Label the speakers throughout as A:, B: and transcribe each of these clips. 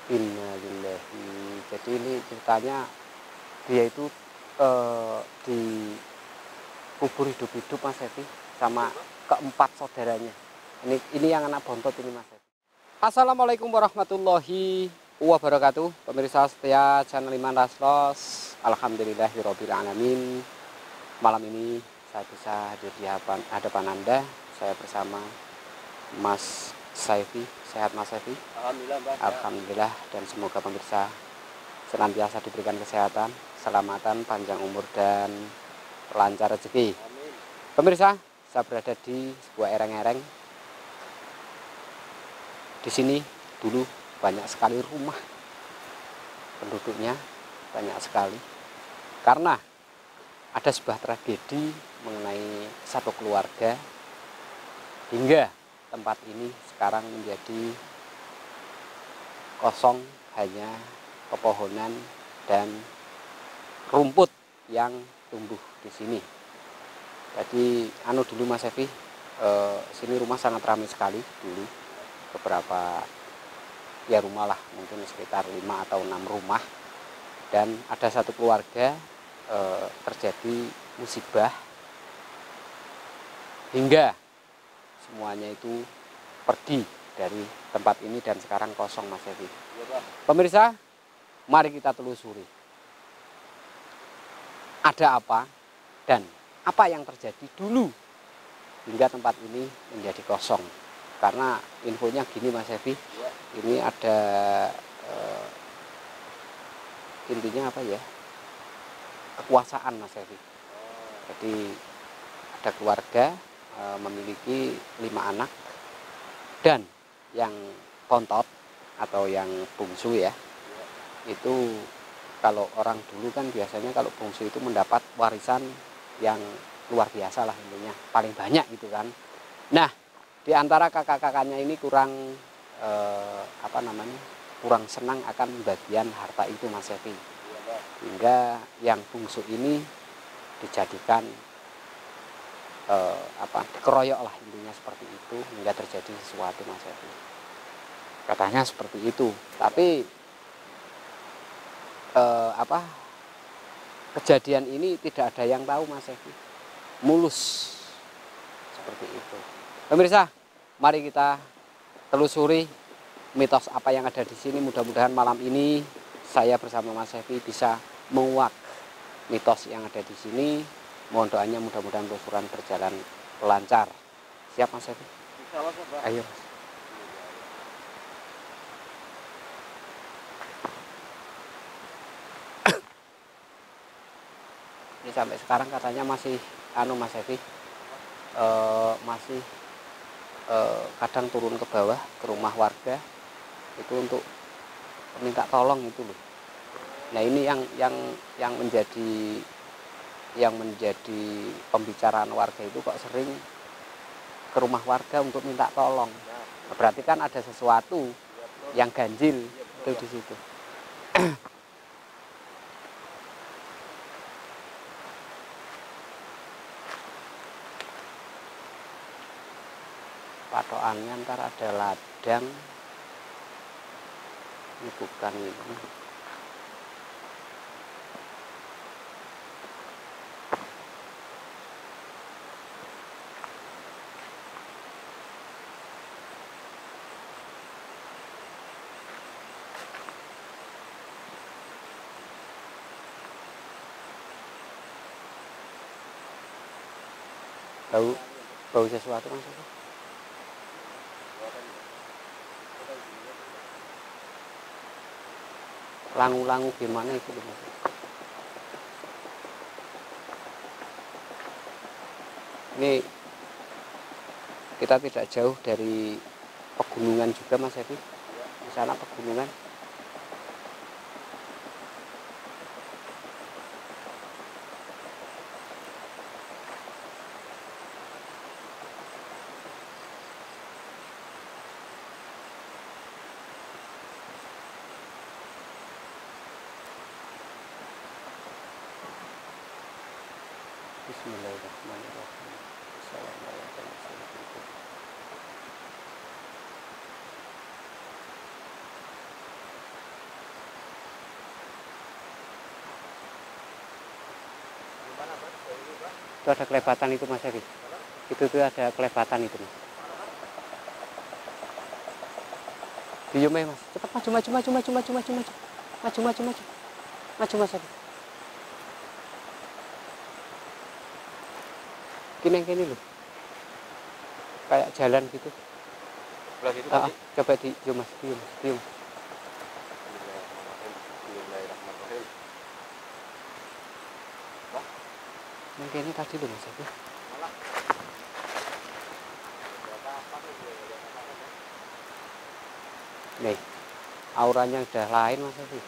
A: Innalillahi. Jadi ini ceritanya dia itu dikubur hidup-hidup Mas Evi sama keempat saudaranya. Ini yang anak bontot ini Mas Evi. Assalamualaikum warahmatullahi wabarakatuh. Pemirsa setia channel Iman Raslos. Alhamdulillahirabbil alamin. Malam ini saya bisa hadir di hadapan Anda. Saya bersama Mas Saifi. Sehat Mas Saifi?
B: Alhamdulillah Mbak.
A: Alhamdulillah, dan semoga pemirsa senantiasa diberikan kesehatan, keselamatan, panjang umur dan lancar rezeki.
B: Amin.
A: Pemirsa, saya berada di sebuah ereng-ereng. Di sini dulu banyak sekali rumah, penduduknya banyak sekali. Karena ada sebuah tragedi mengenai satu keluarga, hingga tempat ini sekarang menjadi kosong, hanya pepohonan dan rumput yang tumbuh di sini. Jadi dulu Mas Evi, sini rumah sangat ramai sekali dulu. Beberapa ya rumah lah, mungkin sekitar 5 atau 6 rumah. Dan ada satu keluarga terjadi musibah hingga semuanya itu pergi dari tempat ini dan sekarang kosong Mas Evi. Pemirsa, mari kita telusuri ada apa dan apa yang terjadi dulu hingga tempat ini menjadi kosong. Karena infonya gini Mas Evi, ini ada intinya apa ya, kekuasaan Mas Evi. Jadi ada keluarga memiliki 5 anak, dan yang bontot atau yang bungsu ya, itu kalau orang dulu kan biasanya kalau bungsu itu mendapat warisan yang luar biasa lah, intinya paling banyak gitu kan. Nah, di antara kakak-kakaknya ini kurang kurang senang akan bagian harta itu Mas Evi, hingga yang bungsu ini dijadikan dikeroyok lah, intinya seperti itu, hingga terjadi sesuatu Mas Evi. Katanya seperti itu, tapi kejadian ini tidak ada yang tahu Mas Evi, mulus seperti itu. Pemirsa, mari kita telusuri mitos apa yang ada di sini. Mudah-mudahan malam ini saya bersama Mas Evi bisa menguak mitos yang ada di sini. Mohon doanya mudah-mudahan telusuran berjalan lancar. Siap Mas Evi? Ayo Mas. Ini sampai sekarang katanya masih Mas Evi, masih kadang turun ke bawah ke rumah warga itu untuk minta tolong itu loh. Nah ini yang menjadi pembicaraan warga itu, kok sering ke rumah warga untuk minta tolong. Berarti kan ada sesuatu yang ganjil itu di situ. Patokannya ntar ada ladang, ini bukan ini. Bau sesuatu Mas. Langu-langu gimana itu Mas? Ini kita tidak jauh dari pegunungan juga Mas Evi. Di sana pegunungan. Bismillahirrahmanirrahim. Assalamualaikum. Itu ada kelebatan itu Mas Evi. Itu tuh ada kelebatan itu Mas. Diem ya Mas. Cepat maju maju maju maju maju maju maju. Maju maju maju. Maju Mas Evi. Kini loh. Kayak jalan gitu.
B: Sebelah situ tadi.
A: Coba di zoom Mas, diem.
B: Bismillahirrahmanirrahim.
A: Mungkin ini tadi loh Mas Evi.
B: Malah.
A: Nih, auranya udah lain Mas Evi.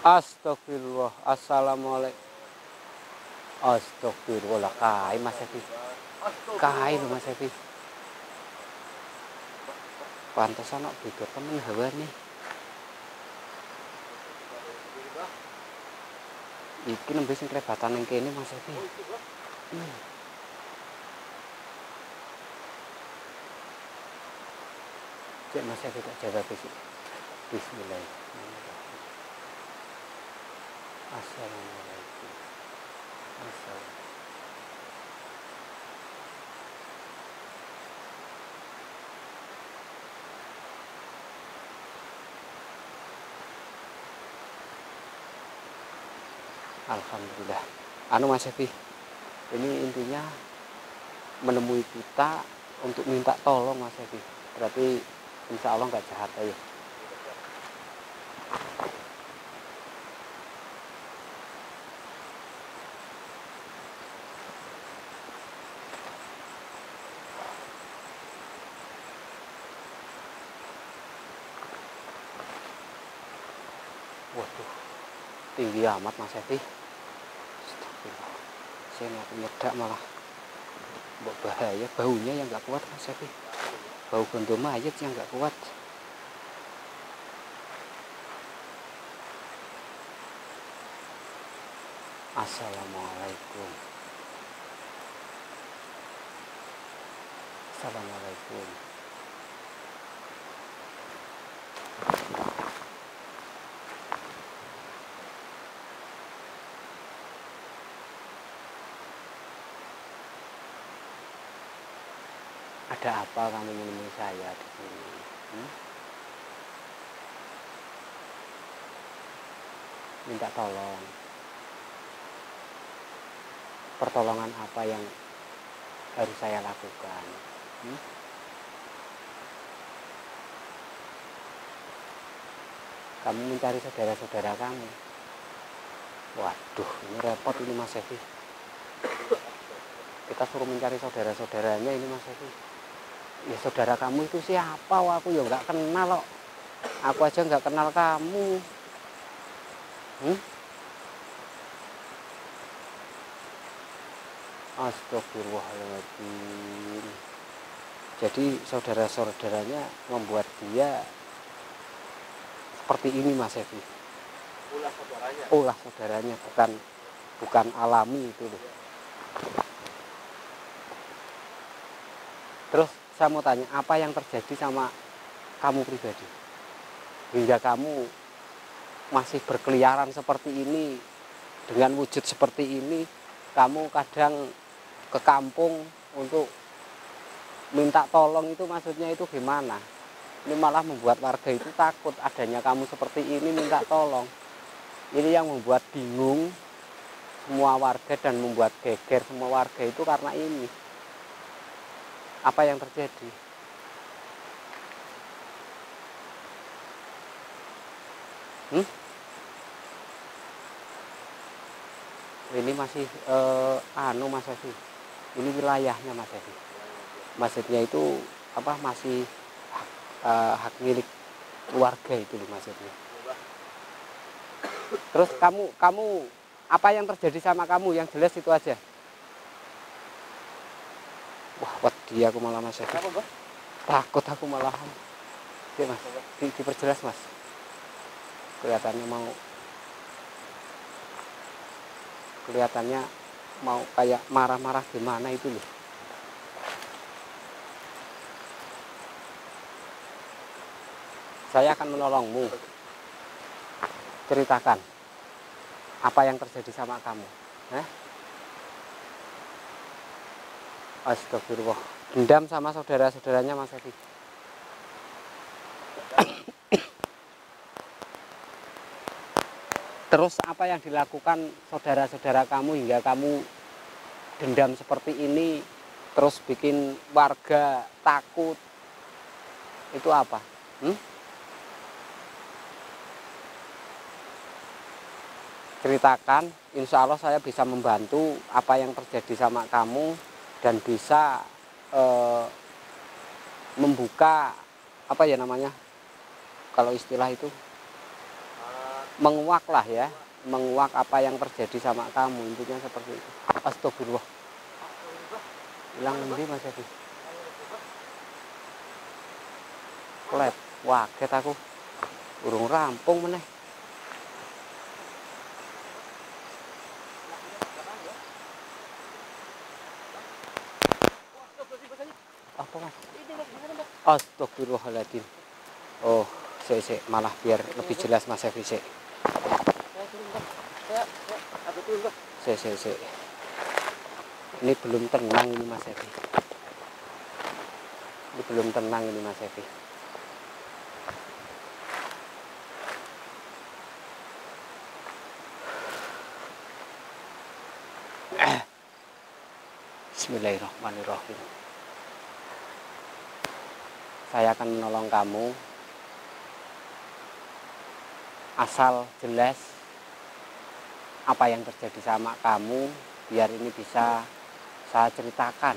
A: Astagfirullah, assalamualaikum. Astagfirullah, kai Mas Evi. Kai loh Mas Evi. Pantesan kok beda temen hawa nih. Iki nembe sing kelebatan ning kene Mas Evi. Cek Mas Evi tak jaga sih. Bismillahirrahmanirrahim. Assalamualaikum. Assalamualaikum. Alhamdulillah. Anu Mas Evi, ini intinya menemui kita untuk minta tolong Mas Evi. Berarti insya Allah nggak jahat ya. Waduh, tinggi amat Mas Evi. Astagfirullah. Saya nggak meledak malah. Bahaya, baunya yang nggak kuat Mas Evi. Bau gondom mayat yang nggak kuat. Assalamualaikum. Assalamualaikum. Ada apa kamu menemui saya di sini? Minta tolong. Pertolongan apa yang harus saya lakukan? Kamu mencari saudara-saudara kamu. Waduh, ini repot ini Mas Evi. Kita suruh mencari saudara-saudaranya ini Mas Evi. Ya saudara kamu itu siapa? Wah, aku ya nggak kenal kok. Aku aja nggak kenal kamu. Astagfirullahaladzim. Jadi saudara-saudaranya membuat dia seperti ini Mas Evi. Ulah saudaranya, bukan alami itu loh. Terus saya mau tanya, apa yang terjadi sama kamu pribadi hingga kamu masih berkeliaran seperti ini dengan wujud seperti ini? Kamu kadang ke kampung untuk minta tolong, itu maksudnya itu gimana? Ini malah membuat warga itu takut adanya kamu seperti ini minta tolong. Ini yang membuat bingung semua warga dan membuat geger semua warga itu karena ini. Apa yang terjadi? Ini masih Mas Evi. Ini wilayahnya Mas Evi. Maksudnya itu apa, masih hak milik keluarga itu loh maksudnya. Terus kamu apa yang terjadi sama kamu, yang jelas itu aja. Wah, wedi aku malah Mas Evi. Takut aku malahan. Oke Mas, diperjelas Mas. Kelihatannya mau kayak marah-marah gimana itu loh. Saya akan menolongmu. ceritakan apa yang terjadi sama kamu. Astagfirullah. Dendam sama saudara-saudaranya Mas Evi. Terus apa yang dilakukan saudara-saudara kamu hingga kamu dendam seperti ini, terus bikin warga takut, itu apa? Ceritakan, insya Allah saya bisa membantu apa yang terjadi sama kamu dan bisa membuka apa ya namanya, kalau istilah itu menguak lah ya, menguak apa yang terjadi sama kamu, intinya seperti itu. Astagfirullah. Hilang nanti Mas Evi. Klet, waget aku. Urung rampung meneh. Apa Mas? Astagfirullahaladzim. Oh, sik malah biar lebih jelas Mas Evi sik. Sik. Ini belum tenang ini Mas Evi. Ini belum tenang ini Mas Evi. Bismillahirrahmanirrahim. Saya akan menolong kamu asal jelas apa yang terjadi sama kamu, biar ini bisa saya ceritakan,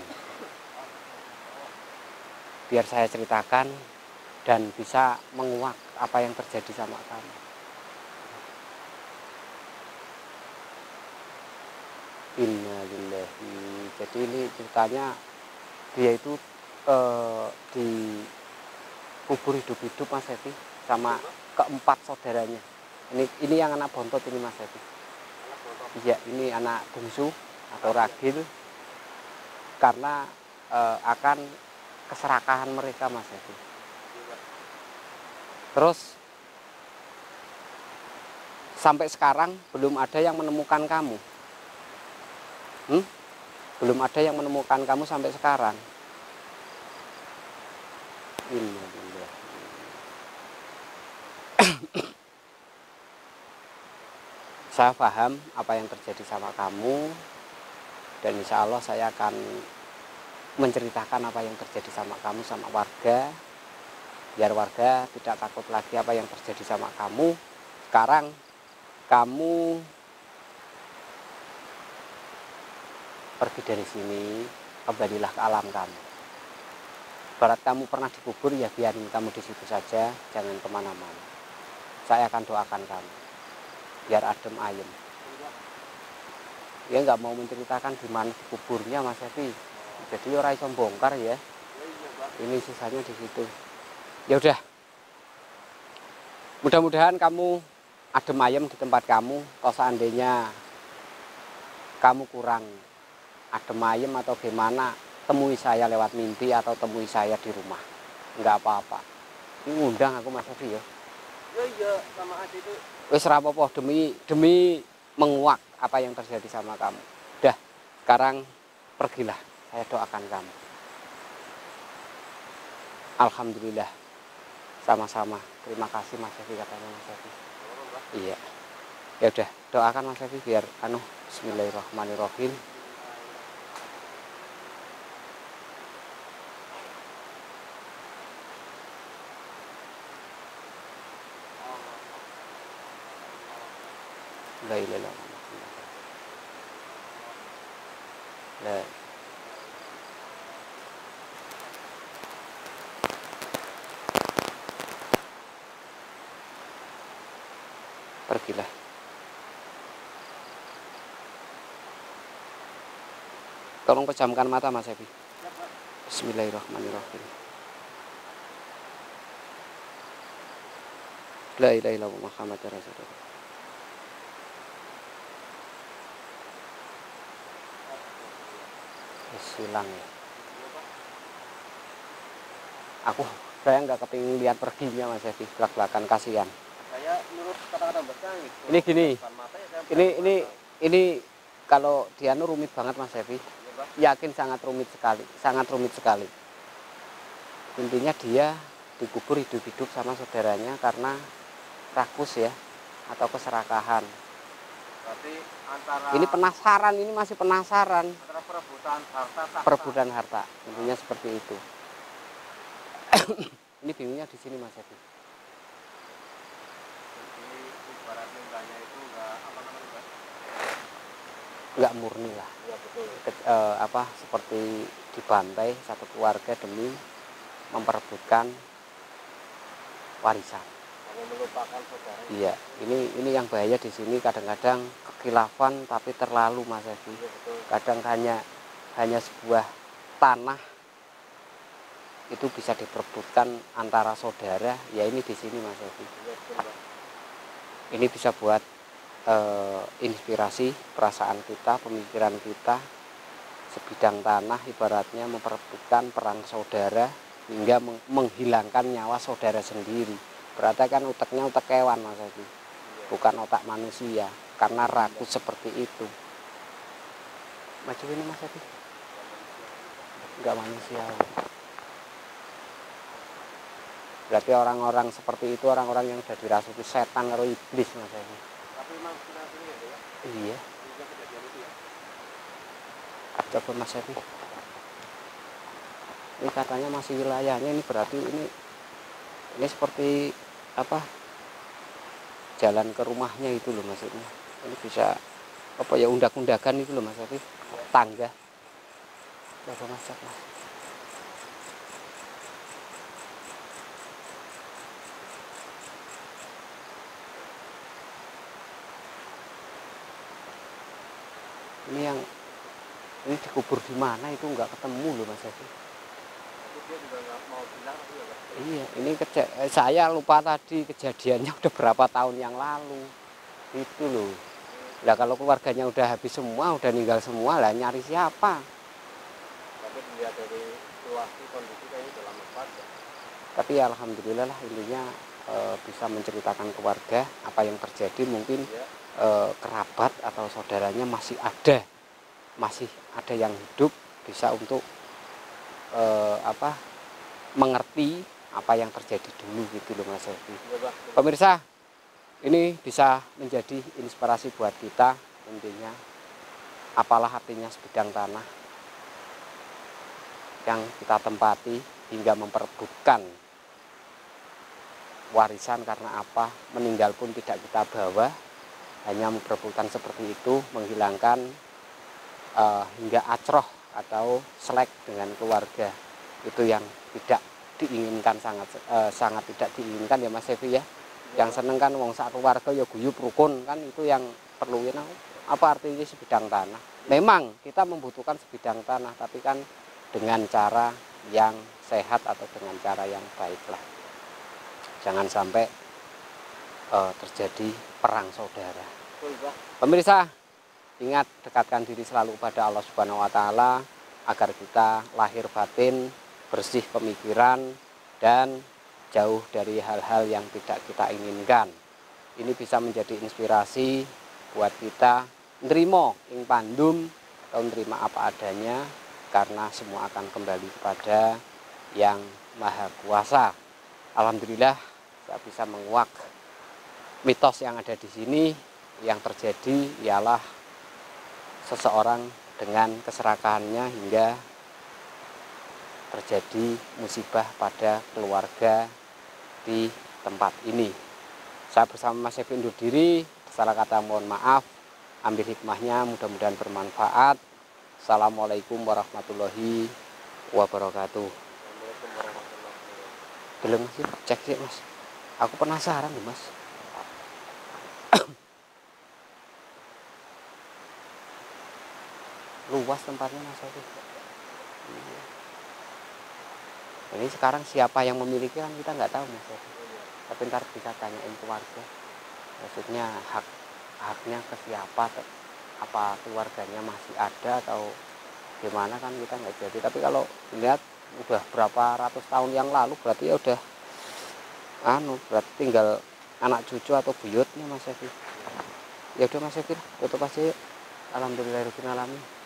A: biar saya ceritakan dan bisa menguak apa yang terjadi sama kamu. Innalillahi. Jadi ini ceritanya dia itu dikubur hidup-hidup Mas Evi sama keempat saudaranya. Ini yang anak bontot ini Mas Evi. Iya, ini anak bungsu atau ragil, karena akan keserakahan mereka Mas Evi. Terus sampai sekarang belum ada yang menemukan kamu. Belum ada yang menemukan kamu sampai sekarang. Innalillah. Saya paham apa yang terjadi sama kamu, dan insya Allah saya akan menceritakan apa yang terjadi sama kamu sama warga, biar warga tidak takut lagi apa yang terjadi sama kamu. Sekarang kamu pergi dari sini, kembalilah ke alam kamu. Barat kamu pernah dikubur, ya biarin kamu di situ saja, jangan kemana-mana. Saya akan doakan kamu biar adem ayem. Ya nggak mau menceritakan di mana dikuburnya Mas Evi, jadi orang iso bongkar ya. Ini sisanya di situ. Ya udah, mudah-mudahan kamu adem ayem di tempat kamu. Kalau seandainya kamu kurang adem ayem atau gimana, temui saya lewat mimpi atau temui saya di rumah, nggak apa-apa. Ini ngundang aku Mas Evi ya. Iya sama aja itu. Wis rapopo, demi menguak apa yang terjadi sama kamu. Udah, sekarang pergilah, saya doakan kamu. Alhamdulillah, sama-sama. Terima kasih Mas Evi, katanya Mas Evi. Iya. Ya udah, doakan Mas Evi biar Bismillahirrahmanirrahim. La ilaha illallah. Pergilah. Tolong pejamkan mata Mas Evi. Bismillahirrahmanirrahim. La ilaha illallah Muhammadur Rasulullah. Hilang ya. Saya nggak kepingin lihat perginya Mas Evi, belak-belakan, kasihan.
B: Saya menurut kata-kata mbaknya
A: Ini gini,
B: depan mata ya saya
A: ini kalau dianu rumit banget Mas Evi.
B: ya, Mbak.
A: Yakin sangat rumit sekali. Intinya dia dikubur hidup-hidup sama saudaranya karena rakus ya, atau keserakahan.
B: Berarti antara
A: Ini penasaran, ini masih penasaran.
B: antara perebutan harta tahta.
A: Perebutan harta, intinya seperti itu. Ini bingungnya di sini Mas Evi.
B: Jadi ibaratnya mbaknya itu enggak apa namanya Mbak?
A: Nggak murni lah.
B: Iya betul.
A: Seperti dibantai satu keluarga demi memperebutkan warisan.
B: Mau melupakan saudara.
A: Iya, ini yang bahaya di sini, kadang-kadang kekhilafan tapi terlalu Mas Evi.
B: Iya betul.
A: Kadang hanya sebuah tanah itu bisa diperebutkan antara saudara. Ya ini di sini Mas Evi.
B: Iya betul Mbak.
A: Ini bisa buat inspirasi perasaan kita, pemikiran kita. Sebidang tanah ibaratnya memperebutkan perang saudara hingga menghilangkan nyawa saudara sendiri. Berarti kan otaknya otak kewan Mas Evi, bukan otak manusia, karena rakus seperti itu. Maju ini Mas Evi, nggak manusia. Berarti orang-orang seperti itu orang-orang yang sudah dirasuki setan atau iblis Mas Evi.
B: Tapi memang sudah ini ya ya.
A: Iya.
B: Sudah kejadian itu ya.
A: Coba Mas Evi. Ini katanya masih wilayahnya, ini berarti ini seperti apa? Jalan ke rumahnya itu loh maksudnya. Ini bisa apa ya, undak-undakan itu loh Mas Evi. Tangga. Coba Mas cek Mas. Ini dikubur di mana itu nggak ketemu loh Mas Evi.
B: Tapi dia juga nggak mau bilang tapi ya Mbak.
A: Iya, ini saya lupa tadi kejadiannya udah berapa tahun yang lalu. Itu loh. Lah kalau keluarganya udah habis semua, udah meninggal semua, lah nyari siapa?
B: Tapi dilihat dari situasi kondisi kayaknya udah lama banget ya.
A: Tapi ya alhamdulillah lah, intinya bisa menceritakan keluarga apa yang terjadi. Mungkin
B: Iya.
A: kerabat atau saudaranya masih ada yang hidup, bisa untuk mengerti apa yang terjadi dulu gitu loh Mas Evi.
B: Iya Mbak.
A: Pemirsa, ini bisa menjadi inspirasi buat kita. Intinya apalah artinya sebidang tanah yang kita tempati hingga memperebutkan warisan. Karena apa? Meninggal pun tidak kita bawa, hanya memperebutkan seperti itu, menghilangkan hingga acroh atau selek dengan keluarga. Itu yang tidak diinginkan, sangat tidak diinginkan ya Mas Evi ya. Yang seneng kan wong sak keluarga ya guyub rukun, kan itu yang perlu ya. Apa artinya sebidang tanah? Memang kita membutuhkan sebidang tanah, tapi kan dengan cara yang sehat atau dengan cara yang baik lah. Jangan sampai terjadi perang saudara. Pemirsa, ingat, dekatkan diri selalu pada Allah Subhanahu wa Ta'ala agar kita lahir batin bersih pemikiran dan jauh dari hal-hal yang tidak kita inginkan. Ini bisa menjadi inspirasi buat kita nerimo ing pandum atau nerima apa adanya, karena semua akan kembali kepada Yang Maha Kuasa. Alhamdulillah saya bisa menguak mitos yang ada di sini. Yang terjadi ialah seseorang dengan keserakahannya hingga terjadi musibah pada keluarga di tempat ini. Saya bersama Mas Evi undur diri. Salah kata mohon maaf. Ambil hikmahnya, mudah-mudahan bermanfaat. Assalamualaikum warahmatullahi wabarakatuh. Belum sih, cek sih Mas. Aku penasaran nih Mas. Luas tempatnya Mas Evi. Ini sekarang siapa yang memiliki kan kita nggak tahu Mas Evi. Tapi ntar bisa tanyain keluarga. Maksudnya haknya ke siapa, apa keluarganya masih ada atau gimana kan kita nggak jadi. Tapi kalau lihat udah berapa ratus tahun yang lalu, berarti ya udah berarti tinggal anak cucu atau buyutnya Mas Evi. Ya udah Mas Evi, tutup aja yuk. Alhamdulillahirobbilalamin.